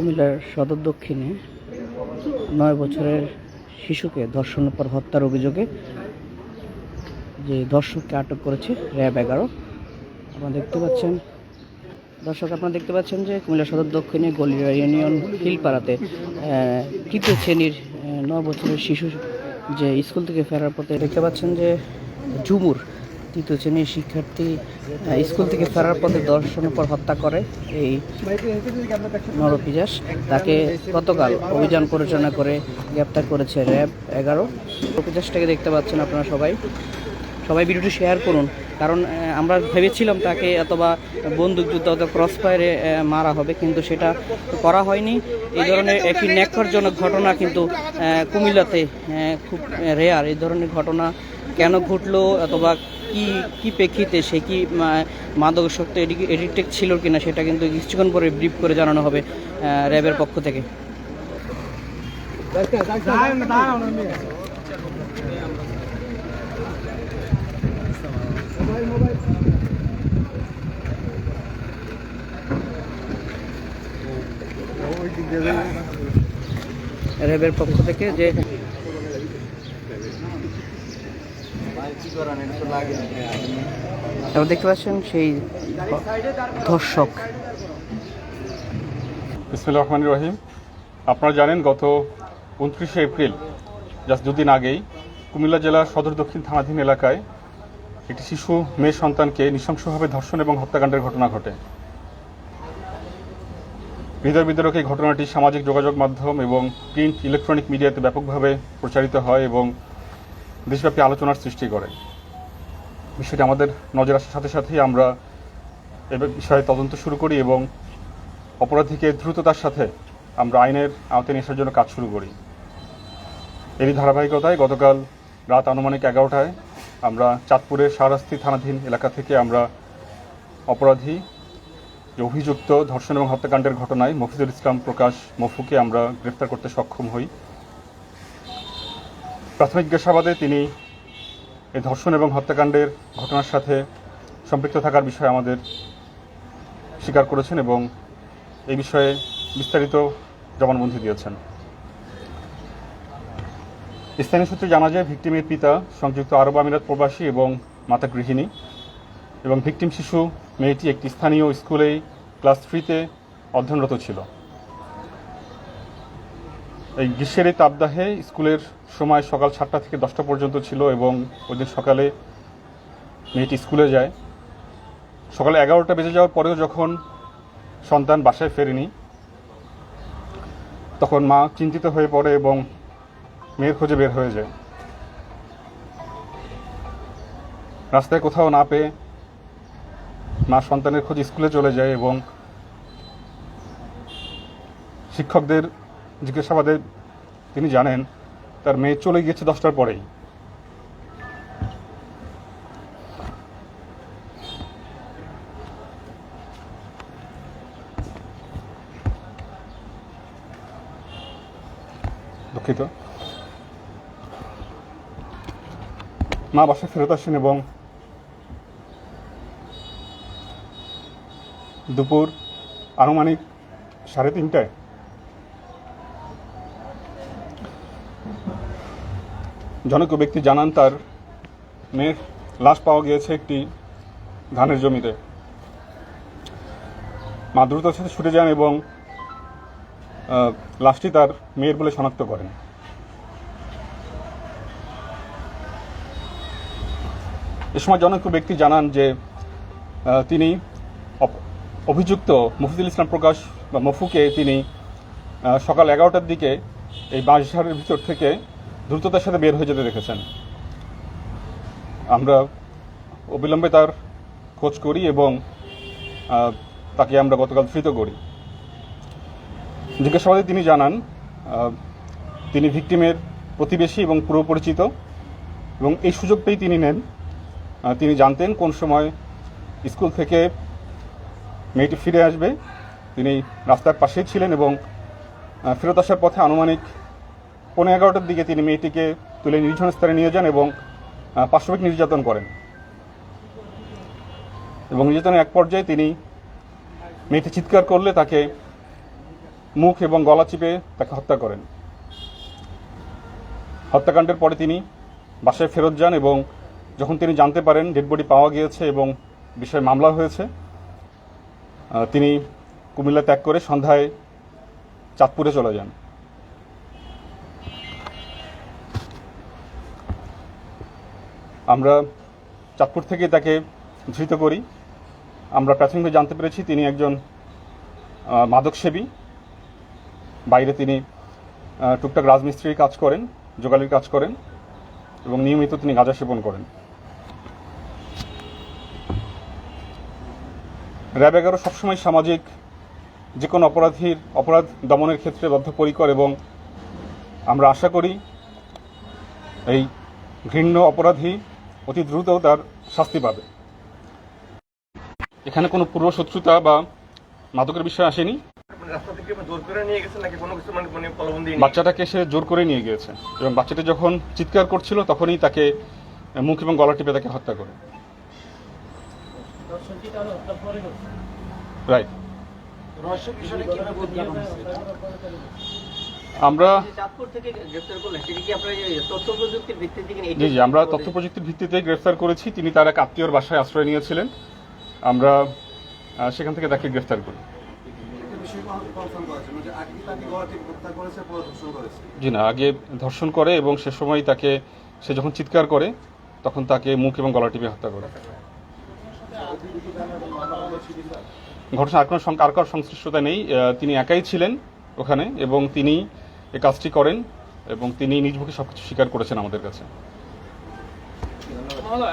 কুমিল্লার সদর দক্ষিণে 9 বছরের শিশুকে ধর্ষণের পর হত্যার অভিযোগে যে ধর্ষককে আটক করেছে র্যাব 11। আপনারা দেখতে পাচ্ছেন যে কুমিল্লা সদর দক্ষিণে গলিরা ইউনিয়ন হিলপাড়াতে তৃতীয় শ্রেণীর 9 বছরের শিশু যে স্কুল থেকে ফেরার পথে দেখতে পাচ্ছেন যে ঝুমুর তৃতীয় শ্রেণীর শিক্ষার্থী স্কুল থেকে ফেরার পথে ধর্ষণের পর হত্যা করে এই নরপিশাচ। তাকে গতকাল অভিযান পরিচালনা করে গ্রেপ্তার করেছে র্যাব 11। নরপিশাচটাকে দেখতে পাচ্ছেন আপনারা সবাই ভিডিওটি শেয়ার করুন, কারণ আমরা ভেবেছিলাম তাকে অথবা বন্দুকযুদ্ধ অথবা ক্রস ফায়ারে মারা হবে, কিন্তু সেটা করা হয়নি। এই ধরনের একটি ন্যাক্কারজনক ঘটনা কিন্তু কুমিল্লাতে খুব রেয়ার। এই ধরনের ঘটনা কেন ঘটলো অথবা কি প্রেক্ষিতে সে কি মাদকাসক্ত এডিক্টেড ছিল কিনা সেটা কিন্তু কিছুক্ষণ পরে ব্রিফ করে জানানো হবে র্যাবের পক্ষ থেকে। র্যাবের পক্ষ থেকে যে দেখতে পাচ্ছেন সেই ধর্ষক। বিসমিল্লাহির রহমানির রহিম। আপনারা জানেন গত 29শে এপ্রিল, জাস্ট দুদিন আগেই কুমিল্লা জেলার সদর দক্ষিণ থানাধীন এলাকায় একটি শিশু মেয়ে সন্তানকে নৃশংসভাবে ধর্ষণ এবং হত্যাকাণ্ডের ঘটনা ঘটে। হৃদয় বিদারক এই ঘটনাটি সামাজিক যোগাযোগ মাধ্যম এবং প্রিন্ট ইলেকট্রনিক মিডিয়াতে ব্যাপকভাবে প্রচারিত হয় এবং দেশব্যাপী আলোচনার সৃষ্টি করে। বিষয়টি আমাদের নজর আসার সাথে সাথেই আমরা এ বিষয়ে তদন্ত শুরু করি এবং অপরাধীকে দ্রুততার সাথে আমরা আইনের আওতায় নিয়ে আসার জন্য কাজ শুরু করি। এরই ধারাবাহিকতায় গতকাল রাত আনুমানিক 11টায় আমরা চাঁদপুরের শাহরাস্তি থানাধীন এলাকা থেকে আমরা অপরাধী যে অভিযুক্ত ধর্ষণ এবং হত্যাকাণ্ডের ঘটনায় মফিজুল ইসলাম প্রকাশ মফুকে আমরা গ্রেফতার করতে সক্ষম হই। প্রাথমিক জিজ্ঞাসাবাদে তিনি এই ধর্ষণ এবং হত্যাকাণ্ডের ঘটনার সাথে সম্পৃক্ত থাকার বিষয়ে আমাদের স্বীকার করেছেন এবং এই বিষয়ে বিস্তারিত জবানবন্দি দিয়েছেন। স্থানীয় সূত্রে জানা যায় ভিকটিমের পিতা সংযুক্ত আরব আমিরাত প্রবাসী এবং মাতা গৃহিণী এবং ভিকটিম শিশু মেয়েটি একটি স্থানীয় স্কুলেই ক্লাস 3-তে অধ্যয়নরত ছিল। এই গ্রীষ্মের এই তাপদাহে স্কুলের সময় সকাল 7টা থেকে 10টা পর্যন্ত ছিল এবং ওই দিন সকালে মেয়েটি স্কুলে যায়। সকালে 11টা বেজে যাওয়ার পরেও যখন সন্তান বাসায় ফেরেনি তখন মা চিন্তিত হয়ে পড়ে এবং মেয়ের খোঁজে বের হয়ে যায়। রাস্তায় কোথাও না পেয়ে মা সন্তানের খোঁজে স্কুলে চলে যায় এবং শিক্ষকদের জিজ্ঞাসাবাদে তিনি জানেন তার মেয়ে চলে গিয়েছে 10টার পরেই। দুঃখিত। মা বাসায় ফেরত আসেন এবং দুপুর আনুমানিক 3:30টায় জনৈক ব্যক্তি জানান তার মেয়ের লাশ পাওয়া গিয়েছে একটি ধানের জমিতে। মা দ্রুততার সাথে ছুটে যান এবং লাশটি তার মেয়ের বলে শনাক্ত করেন। এ সময় জনৈক ব্যক্তি জানান যে তিনি অভিযুক্ত মফিজুল ইসলাম প্রকাশ বা মফুকে তিনি সকাল 11টার দিকে এই বাঁশঝাড়ের ভিতর থেকে দ্রুততার সাথে বের হয়ে যেতে দেখেছেন। আমরা অবিলম্বে তার খোঁজ করি এবং তাকে আমরা গতকাল ধৃত করি। জিজ্ঞাসাবাদে তিনি জানান তিনি ভিকটিমের প্রতিবেশী এবং পুরো পরিচিত এবং এই সুযোগ পেয়েই তিনি নেন। তিনি জানতেন কোন সময় স্কুল থেকে মেয়েটি ফিরে আসবে। তিনি রাস্তার পাশেই ছিলেন এবং ফেরত আসার পথে আনুমানিক 11:15টার দিকে তিনি মেয়েটিকে তুলে নির্জন স্থানে নিয়ে যান এবং পাশবিক নির্যাতন করেন এবং নির্যাতনের এক পর্যায়ে তিনি মেয়েটি চিৎকার করলে তাকে মুখ এবং গলা চিপে তাকে হত্যা করেন। হত্যাকাণ্ডের পরে তিনি বাসায় ফেরত যান এবং যখন তিনি জানতে পারেন ডেড বডি পাওয়া গিয়েছে এবং বিষয়ে মামলা হয়েছে, তিনি কুমিল্লা ত্যাগ করে সন্ধ্যায় চাঁদপুরে চলে যান। আমরা চাঁদপুর থেকে তাকে ধৃত করি। আমরা প্রাথমিকভাবে জানতে পেরেছি তিনি একজন মাদকসেবী। বাইরে তিনি টুকটাক রাজমিস্ত্রির কাজ করেন, জোগালির কাজ করেন এবং নিয়মিত তিনি গাঁজা সেবন করেন। র্যাব 11 সবসময় সামাজিক যে কোনো অপরাধ দমনের ক্ষেত্রে বদ্ধপরিকর এবং আমরা আশা করি এই ঘৃণ্য অপরাধী অতি দ্রুত তার শাস্তি পাবে। এখানে কোনো পূর্বশত্রুতা বা মাদকের বিষয় আসেনি। বাচ্চাটাকে সে জোর করে নিয়ে গিয়েছে এবং বাচ্চাটা যখন চিৎকার করছিল তখনই তাকে মুখ এবং গলা টিপে তাকে হত্যা করে। রাইট। আমরা আমরা তথ্য প্রযুক্তির ভিত্তিতে গ্রেফতার করেছি। তিনি তার এক আত্মীয়র বাসায় আশ্রয় নিয়েছিলেন। আমরা সেখান থেকে তাকে গ্রেফতার করি। জি না, আগে ধর্ষণ করে এবং সে সময় সে যখন চিৎকার করে তখন তাকে মুখ এবং গলা টিপে হত্যা করে। ঘটনা আর কারো সংশ্লিষ্টতা নেই। তিনি একাই ছিলেন ওখানে এবং তিনি এই কাজটি করেন এবং তিনি নিজ মুখে সবকিছু স্বীকার করেছেন আমাদের কাছে।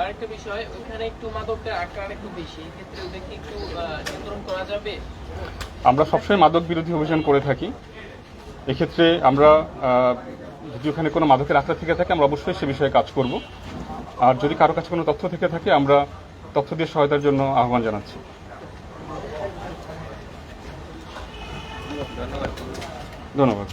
আরেকটা বিষয়, ওখানে একটু মাদকের আকার একটু বেশি, এক্ষেত্রে ওদেরকে একটু নিয়ন্ত্রণ করা যাবে? আমরা সবসময় মাদক বিরোধী অভিযান করে থাকি। এক্ষেত্রে আমরা যদি ওখানে কোনো মাদকের আখড়া থেকে থাকে আমরা অবশ্যই সে বিষয়ে কাজ করব। আর যদি কারো কাছে কোনো তথ্য থেকে থাকে আমরা তথ্য দিয়ে সহায়তার জন্য আহ্বান জানাচ্ছি। ধন্যবাদ।